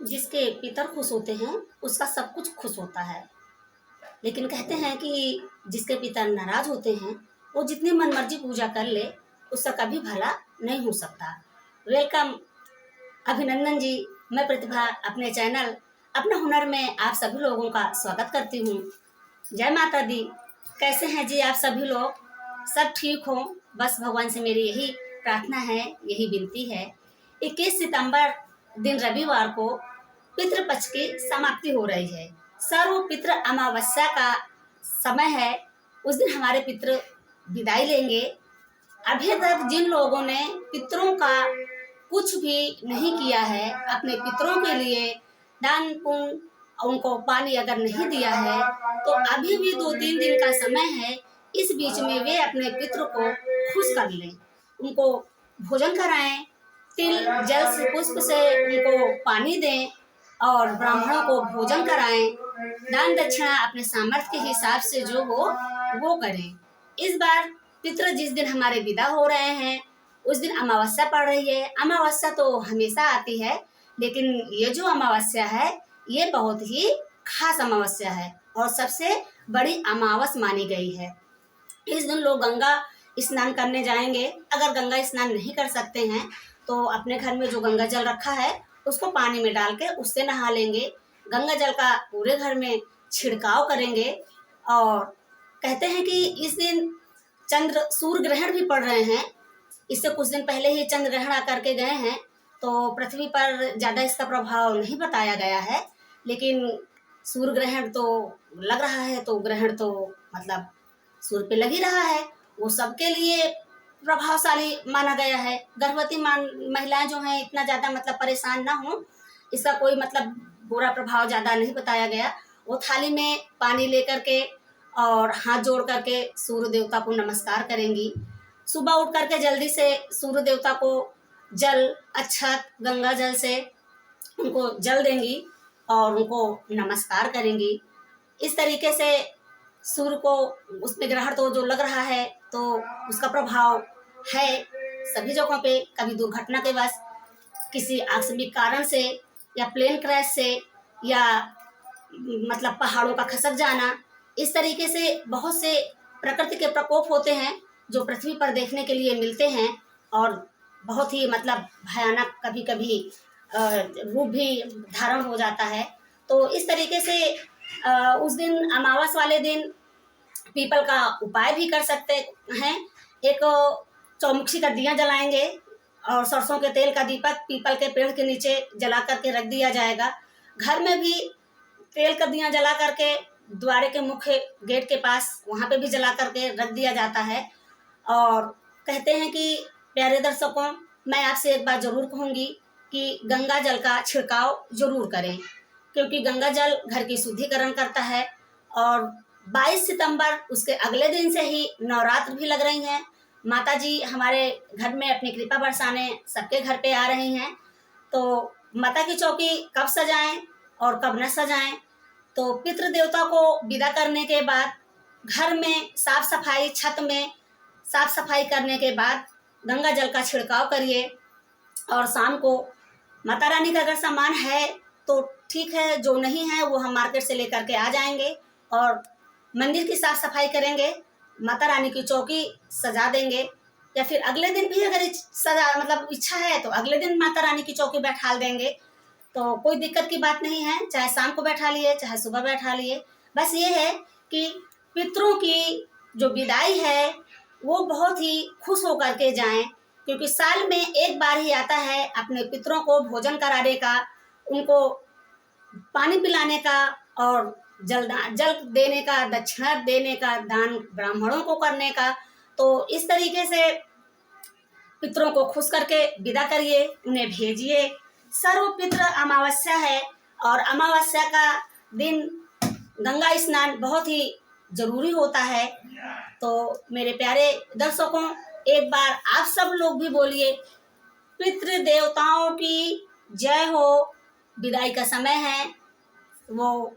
जिसके पितर खुश होते हैं उसका सब कुछ खुश होता है। लेकिन कहते हैं कि जिसके पितर नाराज होते हैं वो जितनी मनमर्जी पूजा कर ले उसका कभी भला नहीं हो सकता। वेलकम, अभिनंदन जी। मैं प्रतिभा अपने चैनल अपना हुनर में आप सभी लोगों का स्वागत करती हूँ। जय माता दी। कैसे हैं जी आप सभी लोग? सब ठीक हो? बस भगवान से मेरी यही प्रार्थना है, यही विनती है। 21 सितंबर दिन रविवार को पितृपक्ष की समाप्ति हो रही है। सर्व पितृ अमावस्या का समय है। उस दिन हमारे पितृ विदाई लेंगे। अभी तक जिन लोगों ने पितरों का कुछ भी नहीं किया है, अपने पितरों के लिए दान पुण्य, उनको पानी अगर नहीं दिया है तो अभी भी 2-3 दिन का समय है। इस बीच में वे अपने पितरों को खुश कर लें, उनको भोजन कराएं, तिल जल से पुष्प से उनको पानी दें और ब्राह्मणों को भोजन कराएं। दान दक्षिणा अपने सामर्थ्य के हिसाब से जो हो वो करें। इस बार पितृ जिस दिन हमारे विदा हो रहे हैं उस दिन अमावस्या पड़ रही है। अमावस्या तो हमेशा आती है, लेकिन ये जो अमावस्या है ये बहुत ही खास अमावस्या है और सबसे बड़ी अमावस मानी गई है। इस दिन लोग गंगा स्नान करने जाएंगे। अगर गंगा स्नान नहीं कर सकते हैं तो अपने घर में जो गंगा जल रखा है उसको पानी में डाल के उससे नहा लेंगे। गंगा जल का पूरे घर में छिड़काव करेंगे। और कहते हैं कि इस दिन सूर्य ग्रहण भी पड़ रहे हैं। इससे कुछ दिन पहले ही चंद्र ग्रहण आकर के गए हैं, तो पृथ्वी पर ज़्यादा इसका प्रभाव नहीं बताया गया है, लेकिन सूर्य ग्रहण तो लग रहा है। तो ग्रहण तो मतलब सूर्य पे लग ही रहा है, वो सबके लिए प्रभावशाली माना गया है। गर्भवती महिलाएं जो हैं इतना ज़्यादा मतलब परेशान ना हो, इसका कोई मतलब बुरा प्रभाव ज़्यादा नहीं बताया गया। वो थाली में पानी लेकर के और हाथ जोड़ करके सूर्य देवता को नमस्कार करेंगी। सुबह उठ करके जल्दी से सूर्य देवता को जल, अक्षत, गंगा जल से उनको जल देंगी और उनको नमस्कार करेंगी। इस तरीके से सूर्य को उसमें ग्रहण तो जो लग रहा है तो उसका प्रभाव है सभी जगहों पे। कभी दुर्घटना के वश, किसी आकस्मिक कारण से या प्लेन क्रैश से या मतलब पहाड़ों का खसक जाना, इस तरीके से बहुत से प्रकृति के प्रकोप होते हैं जो पृथ्वी पर देखने के लिए मिलते हैं और बहुत ही मतलब भयानक कभी कभी रूप भी धारण हो जाता है। तो इस तरीके से उस दिन अमावस वाले दिन पीपल का उपाय भी कर सकते हैं। एक चौमुखी का दिया जलाएंगे और सरसों के तेल का दीपक पीपल के पेड़ के नीचे जला करके रख दिया जाएगा। घर में भी तेल का दिया जला करके द्वारे के मुख्य गेट के पास वहाँ पे भी जला करके रख दिया जाता है। और कहते हैं कि प्यारे दर्शकों, मैं आपसे एक बात जरूर कहूँगी कि गंगा जल का छिड़काव जरूर करें, क्योंकि गंगा जल घर की शुद्धिकरण करता है। और 22 सितंबर उसके अगले दिन से ही नवरात्र भी लग रही हैं। माता जी हमारे घर में अपनी कृपा बरसाने सबके घर पे आ रही हैं। तो माता की चौकी कब सजाएं और कब न सजाएं, तो पितृ देवता को विदा करने के बाद घर में साफ सफाई, छत में साफ सफाई करने के बाद गंगा जल का छिड़काव करिए। और शाम को माता रानी का अगर सामान है तो ठीक है, जो नहीं है वो हम मार्केट से लेकर के आ जाएंगे और मंदिर की साफ सफाई करेंगे, माता रानी की चौकी सजा देंगे। या फिर अगले दिन भी अगर सजा मतलब इच्छा है तो अगले दिन माता रानी की चौकी बैठा देंगे, तो कोई दिक्कत की बात नहीं है। चाहे शाम को बैठा लिए, चाहे सुबह बैठा लिए। बस ये है कि पितरों की जो विदाई है वो बहुत ही खुश होकर के जाएं, क्योंकि साल में एक बार ही आता है अपने पितरों को भोजन कराने का, उनको पानी पिलाने का और जल देने का, दक्षिणा देने का, दान ब्राह्मणों को करने का। तो इस तरीके से पितरों को खुश करके विदा करिए, उन्हें भेजिए। सर्व पितृ अमावस्या है और अमावस्या का दिन गंगा स्नान बहुत ही जरूरी होता है। तो मेरे प्यारे दर्शकों, एक बार आप सब लोग भी बोलिए, पितृ देवताओं की जय हो। विदाई का समय है, वो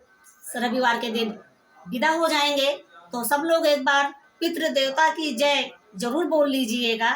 रविवार के दिन विदा हो जाएंगे, तो सब लोग एक बार पितृ देवता की जय जरूर बोल लीजिएगा।